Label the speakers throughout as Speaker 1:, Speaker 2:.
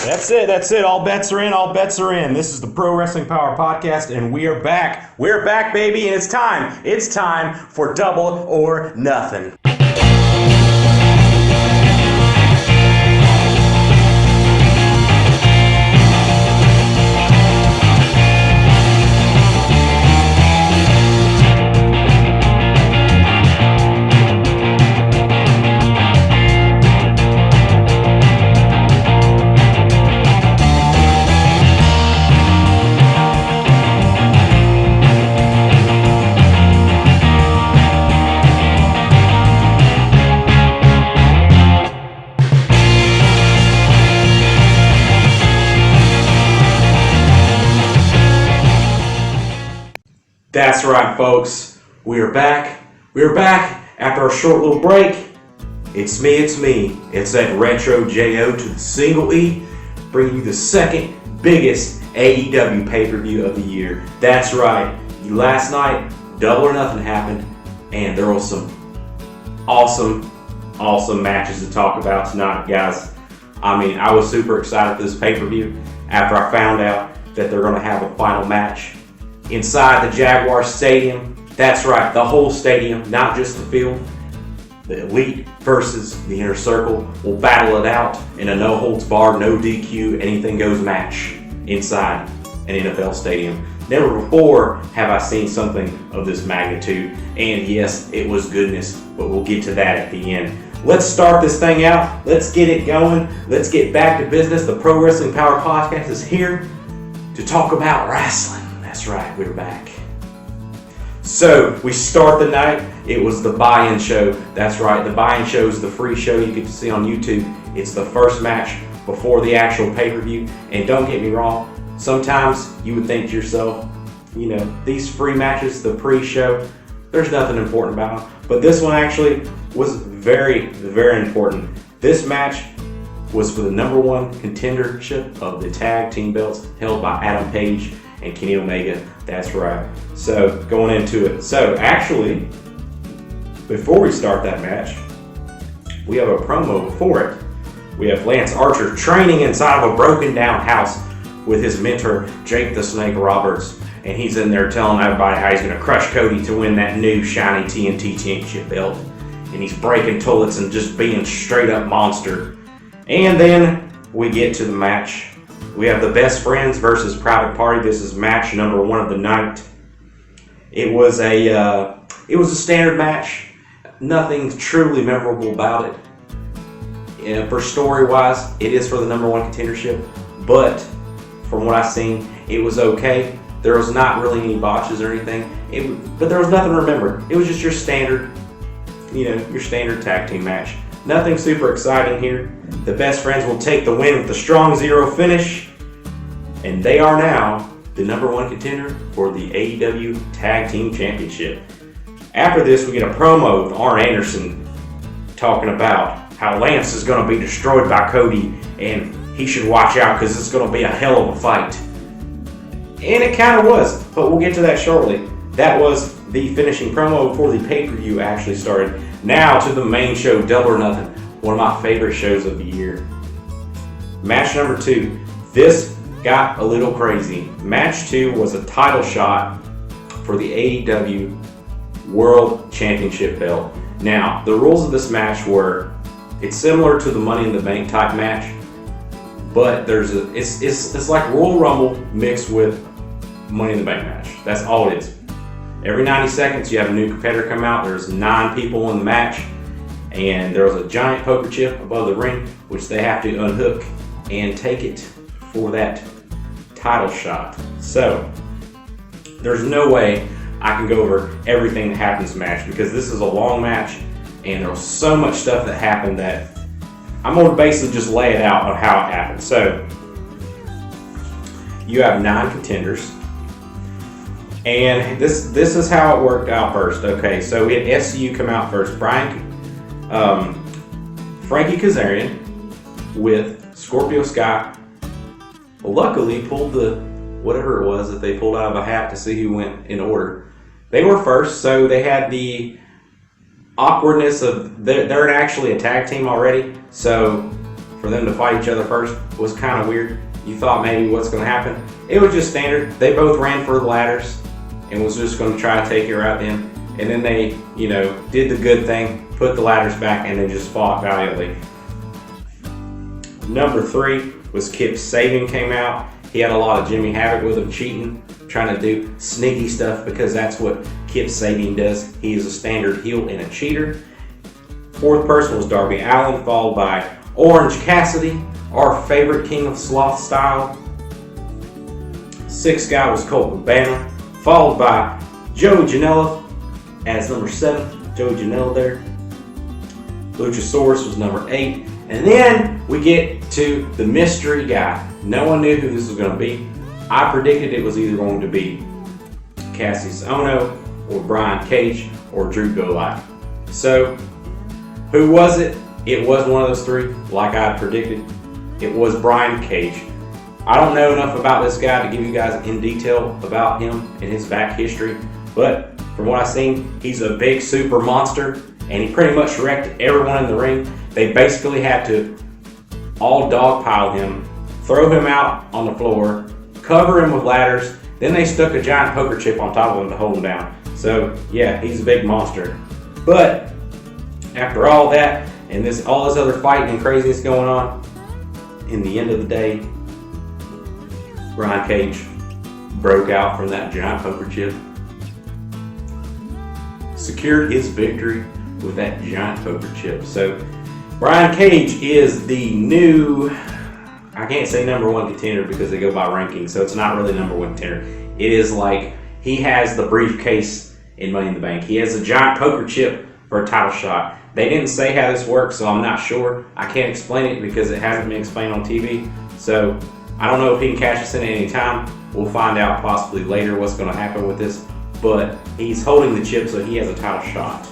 Speaker 1: That's it. All bets are in. All bets are in. This is the Pro Wrestling Power Podcast, and we are back. We're back, baby, and it's time. It's time for Double or Nothing. That's right, folks. We are back. We are back after a short little break. It's me. It's that Retro J.O. to the single E, bringing you the second biggest AEW pay-per-view of the year. That's right. Last night, Double or Nothing happened, and there was some awesome matches to talk about tonight, guys. I mean, I was super excited for this pay-per-view after I found out that they're going to have a final match inside the Jaguar Stadium. That's right, the whole stadium, not just the field. The Elite versus the Inner Circle will battle it out in a no-holds-barred, no DQ, anything-goes match inside an NFL stadium. Never before have I seen something of this magnitude, and yes, it was goodness, but we'll get to that at the end. Let's start this thing out. Let's get it going. Let's get back to business. The Pro Wrestling Power Podcast is here to talk about wrestling. That's right, we're back. So, we start the night. It was the buy-in show. That's right, the buy-in show is the free show you get to see on YouTube. It's the first match before the actual pay-per-view. And don't get me wrong, sometimes you would think to yourself, you know, these free matches, the pre-show, there's nothing important about them. But this one actually was very, very important. This match was for the number one contendership of the tag team belts held by Adam Page and Kenny Omega. That's right. So, going into it. So, actually, before we start that match, we have a promo before it. We have Lance Archer training inside of a broken down house with his mentor, Jake the Snake Roberts. And he's in there telling everybody how he's going to crush Cody to win that new shiny TNT Championship belt. And he's breaking toilets and just being straight up monster. And then we get to the match. We have the Best Friends versus Private Party. This is match number one of the night. It was a standard match. Nothing truly memorable about it. And for story-wise, it is for the number one contendership. But from what I've seen, it was okay. There was not really any botches or anything. But there was nothing to remember. It was just your standard, your standard tag team match. Nothing super exciting here. The Best Friends will take the win with the strong zero finish. And they are now the number one contender for the AEW Tag Team Championship. After this, we get a promo with Arn Anderson talking about how Lance is going to be destroyed by Cody and he should watch out because it's going to be a hell of a fight. And it kind of was, but we'll get to that shortly. That was the finishing promo before the pay-per-view actually started. Now to the main show, Double or Nothing, one of my favorite shows of the year. Match number 2. This got a little crazy. Match 2 was a title shot for the AEW World Championship belt. Now, the rules of this match were, it's similar to the Money in the Bank type match, but it's like Royal Rumble mixed with Money in the Bank match. That's all it is. Every 90 seconds, you have a new competitor come out. There's 9 people in the match, and there's a giant poker chip above the ring, which they have to unhook and take it for that title shot. So, there's no way I can go over everything that happened in this match because this is a long match, and there was so much stuff that happened that I'm going to basically just lay it out on how it happened. So, you have 9 contenders. And this is how it worked out first. Okay, so we had SCU come out first. Frankie Kazarian with Scorpio Sky. Luckily, pulled the whatever it was that they pulled out of a hat to see who went in order. They were first, so they had the awkwardness of they're actually a tag team already. So for them to fight each other first was kind of weird. You thought maybe what's going to happen. It was just standard. They both ran for the ladders and was just going to try to take it right then. And then they, did the good thing, put the ladders back, and then just fought valiantly. Number 3 was Kip Sabian came out. He had a lot of Jimmy Havoc with him cheating, trying to do sneaky stuff because that's what Kip Sabian does. He is a standard heel and a cheater. 4th person was Darby Allin, followed by Orange Cassidy, our favorite King of Sloth style. 6th guy was Colt Cabana, followed by Joey Janela as number 7. Joey Janela there. Luchasaurus was number 8. And then we get to the mystery guy. No one knew who this was going to be. I predicted it was either going to be Cassius Ohno or Brian Cage or Drew Gulak. So, who was it? It was one of those 3, like I predicted. It was Brian Cage. I don't know enough about this guy to give you guys in detail about him and his back history, but from what I've seen, he's a big super monster, and he pretty much wrecked everyone in the ring. They basically had to all dogpile him, throw him out on the floor, cover him with ladders, then they stuck a giant poker chip on top of him to hold him down. So yeah, he's a big monster. But after all that, and all this other fighting and craziness going on, in the end of the day, Brian Cage broke out from that giant poker chip, secured his victory with that giant poker chip. So Brian Cage is the new, I can't say number 1 contender because they go by ranking, so it's not really number 1 contender. It is like he has the briefcase in Money in the Bank. He has a giant poker chip for a title shot. They didn't say how this works, so I'm not sure. I can't explain it because it hasn't been explained on TV. So I don't know if he can cash this in at any time. We'll find out possibly later what's going to happen with this. But he's holding the chip, so he has a title shot.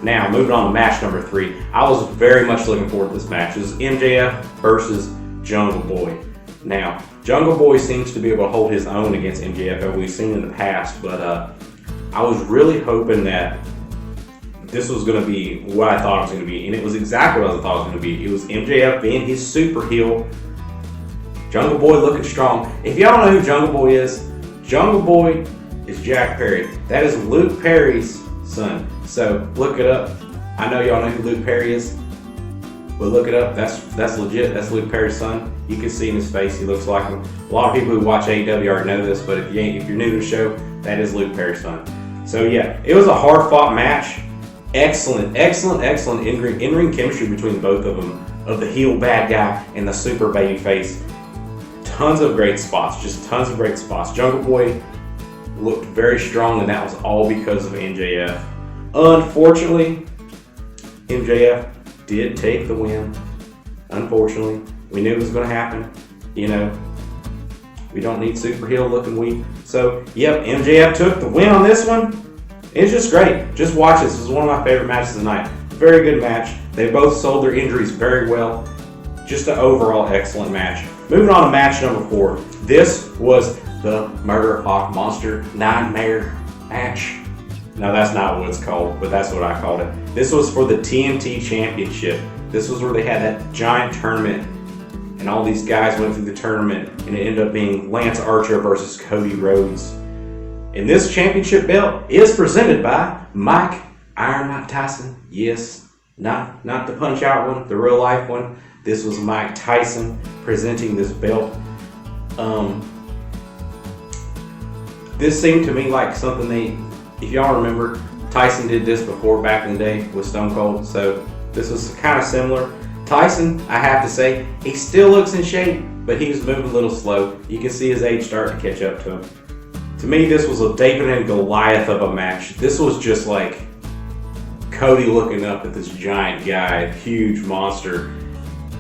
Speaker 1: Now, moving on to match number 3. I was very much looking forward to this match. It was MJF versus Jungle Boy. Now, Jungle Boy seems to be able to hold his own against MJF, as we've seen in the past. But I was really hoping that this was going to be what I thought it was going to be. And it was exactly what I thought it was going to be. It was MJF being his super heel. Jungle Boy looking strong. If y'all don't know who Jungle Boy is is Jack Perry. That is Luke Perry's son. So look it up. I know y'all know who Luke Perry is, but look it up. That's legit. That's Luke Perry's son. You can see in his face, he looks like him. A lot of people who watch AEW already know this, but if you're new to the show, that is Luke Perry's son. So yeah, it was a hard-fought match. Excellent in-ring chemistry between both of them, of the heel bad guy and the super baby face. Tons of great spots, just tons of great spots. Jungle Boy looked very strong, and that was all because of MJF. Unfortunately, MJF did take the win. Unfortunately, we knew it was going to happen. We don't need super heel looking weak. So, yep, MJF took the win on this one. It's just great. Just watch this. This is one of my favorite matches of the night. Very good match. They both sold their injuries very well. Just an overall excellent match. Moving on to match number 4. This was the Murder Hawk Monster Nightmare match. Now that's not what it's called, but that's what I called it. This was for the TNT Championship. This was where they had that giant tournament, and all these guys went through the tournament, and it ended up being Lance Archer versus Cody Rhodes. And this championship belt is presented by Iron Mike Tyson. Yes, not the punch out one, the real life one. This was Mike Tyson presenting this belt. This seemed to me like something if y'all remember, Tyson did this before back in the day with Stone Cold, so this was kind of similar. Tyson, I have to say, he still looks in shape, but he was moving a little slow. You can see his age starting to catch up to him. To me, this was a David and Goliath of a match. This was just like Cody looking up at this giant guy, huge monster,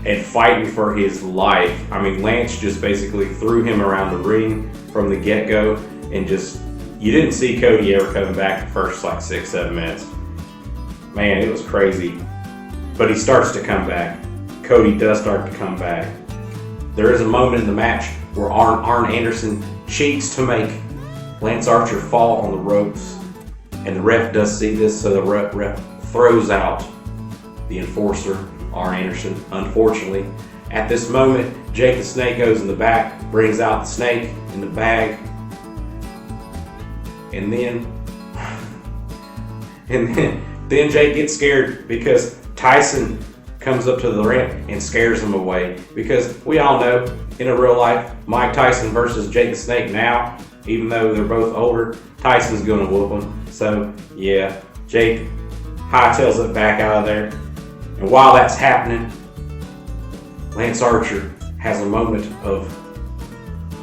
Speaker 1: and fighting for his life. I mean, Lance just basically threw him around the ring from the get-go, and you didn't see Cody ever coming back the first 6-7 minutes. Man, it was crazy. But he starts to come back. Cody does start to come back. There is a moment in the match where Arn Anderson cheats to make Lance Archer fall on the ropes, and the ref does see this, so the ref throws out the enforcer, Arn Anderson, unfortunately. At this moment, Jake the Snake goes in the back, brings out the snake in the bag, and then then Jake gets scared because Tyson comes up to the ramp and scares him away. Because we all know, in a real life, Mike Tyson versus Jake the Snake now, even though they're both older, Tyson's gonna whoop him. So yeah, Jake hightails it back out of there. And while that's happening, Lance Archer has a moment of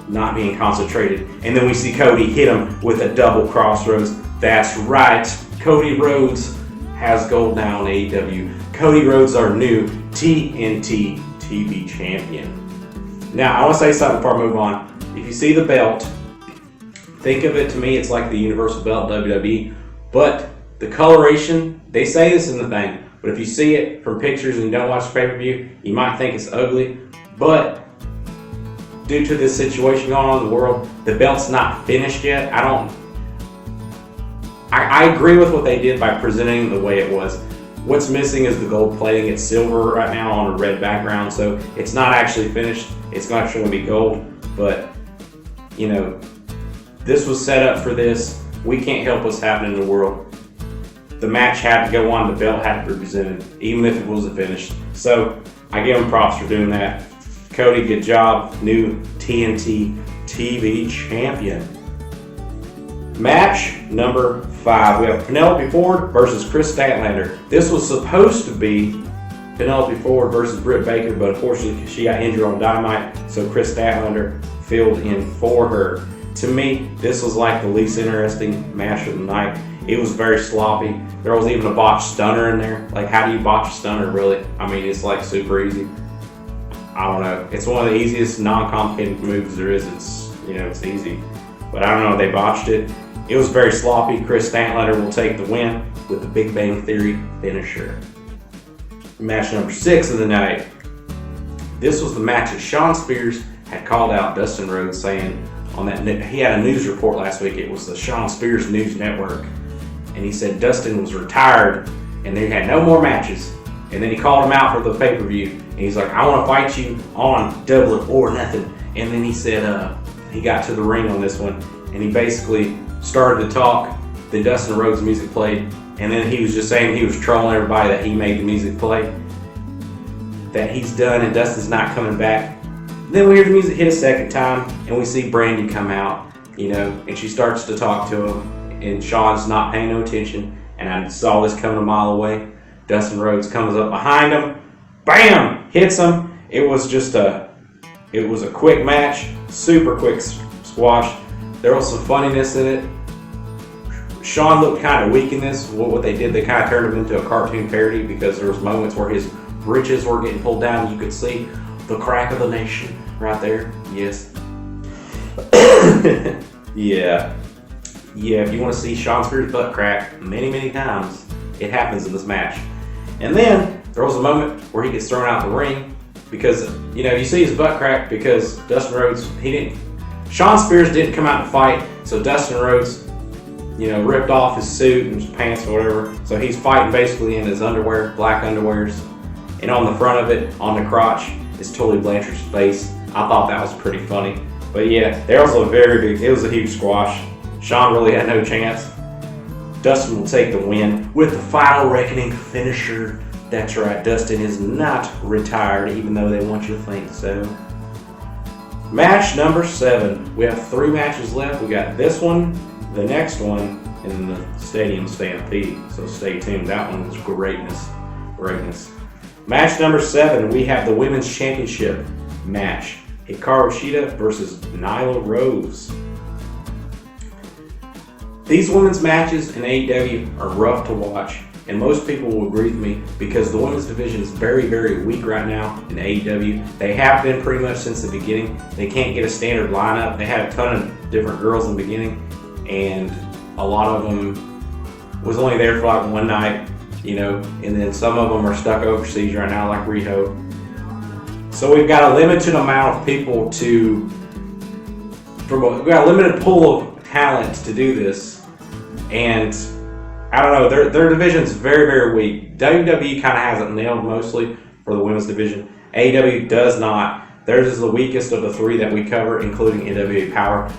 Speaker 1: not being concentrated. And then we see Cody hit him with a double crossroads. That's right, Cody Rhodes has gold now in AEW. Cody Rhodes, our new TNT TV champion. Now, I want to say something before I move on. If you see the belt, think of it, to me, it's like the Universal Belt WWE. But the coloration, they say this in the thing, but if you see it from pictures and you don't watch the pay-per-view, you might think it's ugly. But due to this situation going on in the world, the belt's not finished yet. I agree with what they did by presenting the way it was. What's missing is the gold plating. It's silver right now on a red background, so it's not actually finished. It's not actually going to be gold, but you know, this was set up for this. We can't help what's happening in the world. The match had to go on. The belt had to be presented, even if it wasn't finished. So I give him props for doing that. Cody, good job. New TNT TV champion. Match number 5. We have Penelope Ford versus Chris Statlander. This was supposed to be Penelope Ford versus Britt Baker, but unfortunately she got injured on Dynamite, so Chris Statlander filled in for her. To me, this was like the least interesting match of the night. It was very sloppy. There was even a botched stunner in there. Like, how do you botch a stunner, really? I mean, it's like super easy. I don't know. It's one of the easiest non-complicated moves there is. It's easy. But I don't know, they botched it. It was very sloppy. Chris Statlander will take the win with the Big Bang Theory finisher. Match number 6 of the night. This was the match that Shawn Spears had called out Dustin Rhodes, saying on that he had a news report last week. It was the Shawn Spears News Network, and he said Dustin was retired and they had no more matches. And then he called him out for the pay-per-view, and he's like, "I want to fight you on Double or Nothing." And then he said he got to the ring on this one, and he basically started to talk. Then Dustin Rhodes' music played, and then he was just saying he was trolling everybody that he made the music play, that he's done and Dustin's not coming back. Then we hear the music hit a second time, and we see Brandy come out, and she starts to talk to him, and Shawn's not paying no attention, and I saw this coming a mile away. Dustin Rhodes comes up behind him, bam, hits him. It was a quick match, super quick squash. There was some funniness in it. Shawn looked kind of weak in this. What they did, they kind of turned him into a cartoon parody, because there was moments where his britches were getting pulled down. You could see the crack of the nation right there. Yes. Yeah. If you want to see Shawn Spears' butt crack many, many times, it happens in this match. And then there was a moment where he gets thrown out the ring because, you see his butt crack because Dustin Rhodes, Shawn Spears didn't come out to fight, so Dustin Rhodes, ripped off his suit and his pants or whatever. So he's fighting basically in his underwear, black underwears. And on the front of it, on the crotch, is Tully Blanchard's face. I thought that was pretty funny. But yeah, there was it was a huge squash. Shawn really had no chance. Dustin will take the win with the Final Reckoning finisher. That's right, Dustin is not retired, even though they want you to think so. Match number 7. We have 3 matches left. We got this one, the next one, and the Stadium Stampede. So stay tuned. That one was greatness. Match number 7, we have the Women's Championship match. Hikaru Shida versus Nyla Rose. These women's matches in AEW are rough to watch, and most people will agree with me because the women's division is very, very weak right now in AEW. They have been pretty much since the beginning. They can't get a standard lineup. They had a ton of different girls in the beginning, and a lot of them was only there for like one night, and then some of them are stuck overseas right now, like Riho. So we've got a limited amount of people we've got a limited pool of talent to do this. And I don't know, their division's very, very weak. WWE kind of has it nailed mostly for the women's division. AEW does not. Theirs is the weakest of the three that we cover, including NWA Power.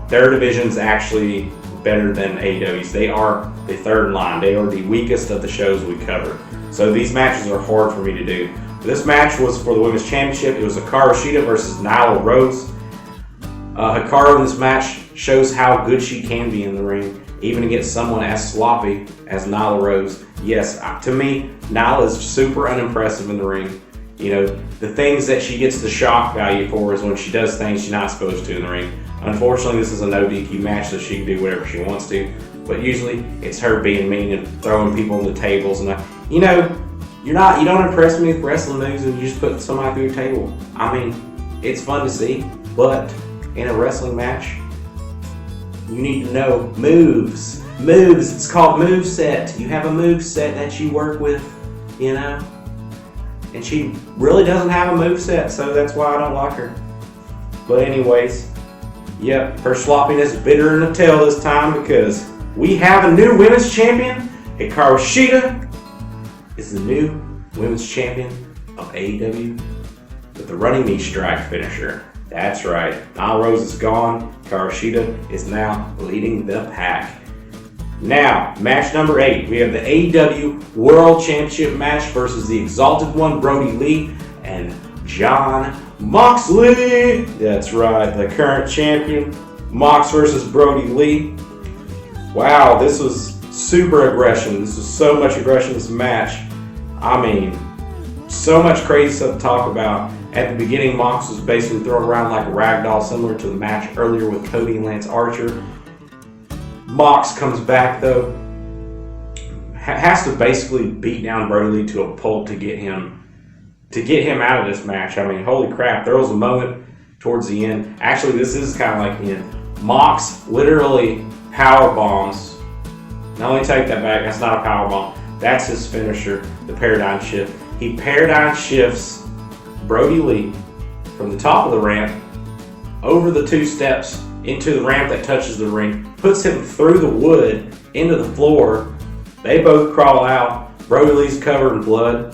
Speaker 1: Their division's actually better than AEW's. They are the third line. They are the weakest of the shows we cover. So these matches are hard for me to do. This match was for the Women's Championship. It was Hikaru Shida versus Nyla Rose. Hikaru in this match shows how good she can be in the ring, even against someone as sloppy as Nyla Rose. Yes, to me, Nyla is super unimpressive in the ring. You know, the things that she gets the shock value for is when she does things she's not supposed to in the ring. Unfortunately, this is a no DQ match, so she can do whatever she wants to. But usually, it's her being mean and throwing people on the tables. And you know, you don't impress me with wrestling moves and you just put somebody through a table. I mean, it's fun to see, but in a wrestling match, you need to know moves. Moves. It's called moveset. You have a moveset that you work with, you know. And she really doesn't have a moveset, so that's why I don't like her. But anyways, yep, her sloppiness bitter in the tail this time because we have a new women's champion. Hikaru Shida is the new women's champion of AEW with the running knee strike finisher. That's right. Nyla Rose is gone. Hikaru Shida is now leading the pack. Now, match number 8. We have the AEW World Championship match versus the Exalted One, Brody Lee, and Jon Moxley. That's right, the current champion. Mox versus Brody Lee. Wow, this was super aggression. This was so much aggression in this match. I mean, so much crazy stuff to talk about. At the beginning, Mox was basically thrown around like a rag doll, similar to the match earlier with Cody and Lance Archer. Mox comes back though, has to basically beat down Brody Lee to a pulp to get him out of this match. I mean, holy crap! There was a moment towards the end. Actually, this is kind of like the end. Mox literally power bombs. Now let me take that back. That's not a power bomb. That's his finisher, the paradigm shift. He paradigm shifts Brody Lee from the top of the ramp over the 2 steps into the ramp that touches the ring, puts him through the wood into the floor. They both crawl out. Brody Lee's covered in blood.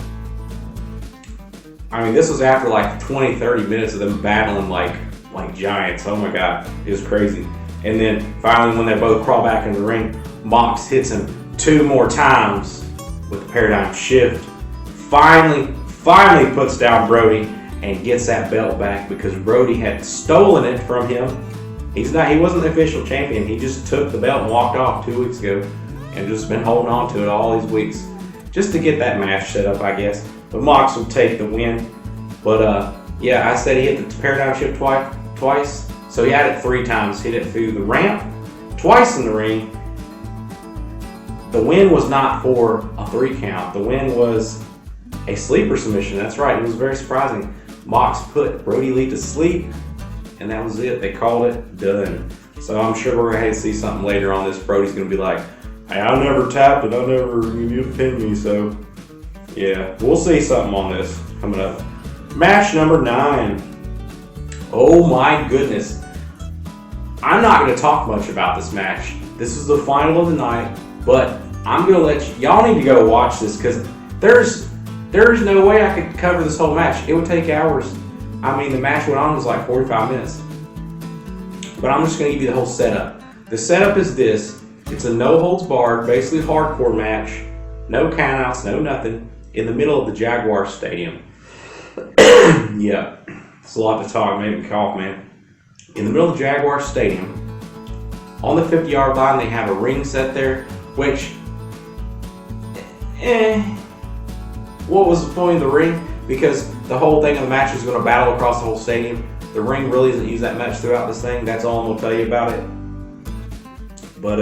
Speaker 1: I mean, this was after like 20, 30 minutes of them battling like giants. Oh my God, it was crazy. And then finally, when they both crawl back in the ring, Mox hits him 2 more times with the paradigm shift. Finally puts down Brody and gets that belt back because Brody had stolen it from him. He wasn't the official champion. He just took the belt and walked off 2 weeks ago and just been holding on to it all these weeks just to get that match set up, I guess. But Mox will take the win. But yeah, I said he hit the paradigm shift twice. So he had it 3 times. Hit it through the ramp, twice in the ring. The win was not for a 3 count. The win was a sleeper submission. That's right. It was very surprising. Mox put Brody Lee to sleep. And that was it. They called it done. So I'm sure we're going to see something later on this. Brody's going to be like, hey, I never tapped it. You pinned me. So, yeah, we'll see something on this coming up. Match number 9. Oh, my goodness. I'm not going to talk much about this match. This is the final of the night. But I'm going to let y'all need to go watch this because there's no way I could cover this whole match. It would take hours. I mean, the match went on was like 45 minutes. But I'm just going to give you the whole setup. The setup is this. It's a no-holds-barred, basically hardcore match. No countouts, no nothing. In the middle of the Jaguar Stadium. Yeah. It's a lot to talk. Made me cough, man. In the middle of the Jaguar Stadium, on the 50-yard line, they have a ring set there, which, what was the point of the ring? Because the whole thing of the match is going to battle across the whole stadium. The ring really isn't used that much throughout this thing. That's all I'm going to tell you about it. But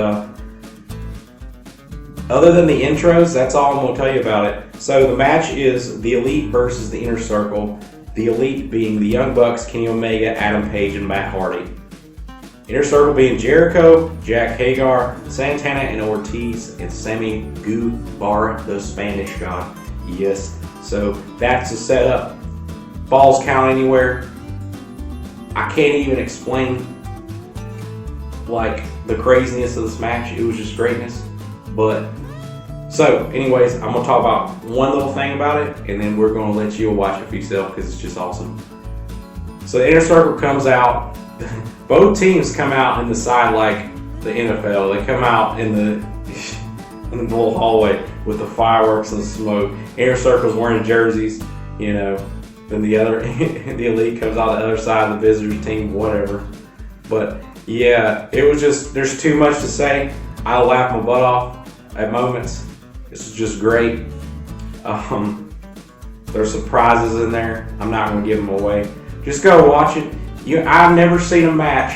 Speaker 1: other than the intros, that's all I'm going to tell you about it. So the match is the Elite versus the Inner Circle. The Elite being the Young Bucks, Kenny Omega, Adam Page, and Matt Hardy. Inner Circle being Jericho, Jack Hager, Santana, and Ortiz, and Sammy Guevara, the Spanish God. Yes. So that's the setup. Falls count anywhere. I can't even explain like the craziness of this match. It was just greatness. But So, anyways, I'm gonna talk about one little thing about it, and then we're gonna let you watch it for yourself because it's just awesome. So the Inner Circle comes out. Both teams come out in the side like the NFL. They come out in the little hallway with the fireworks and the smoke. Inner Circle's wearing jerseys, you know. Then the Elite comes out the other side of the visitors team, whatever. But yeah, it was just, there's too much to say. I laughed my butt off at moments. This is just great. There's surprises in there. I'm not going to give them away. Just go watch it. I've never seen a match.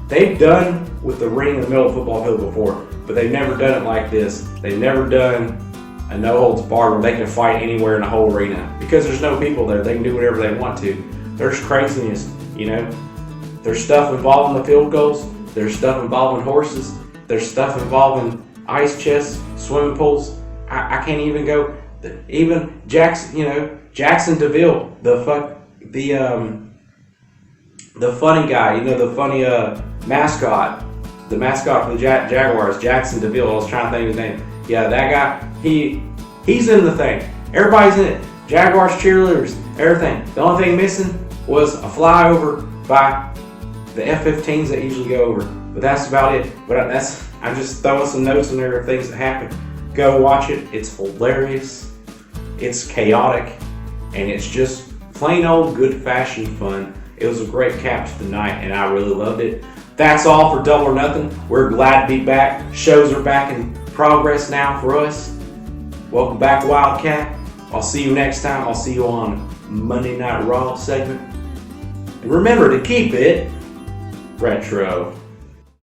Speaker 1: They've done with the ring in the middle of the football field before, but they've never done it like this. They've never done a no holds barred where they can fight anywhere in the whole arena because there's no people there. They can do whatever they want to. There's craziness, There's stuff involving the field goals. There's stuff involving horses. There's stuff involving ice chests, swimming pools. I can't even go. Even Jackson DeVille, the funny guy, the funny mascot, the mascot for the Jaguars, Jackson DeVille. I was trying to think of his name. Yeah, that guy. He's in the thing. Everybody's in it. Jaguars cheerleaders, everything. The only thing missing was a flyover by the F-15s that usually go over. But that's about it. But I'm just throwing some notes in there of things that happen. Go watch it. It's hilarious. It's chaotic. And it's just plain old good fashioned fun. It was a great cap to the night, and I really loved it. That's all for Double or Nothing. We're glad to be back. Shows are back in progress now for us. Welcome back, Wildcat. I'll see you next time. I'll see you on Monday Night Raw segment. And remember to keep it retro.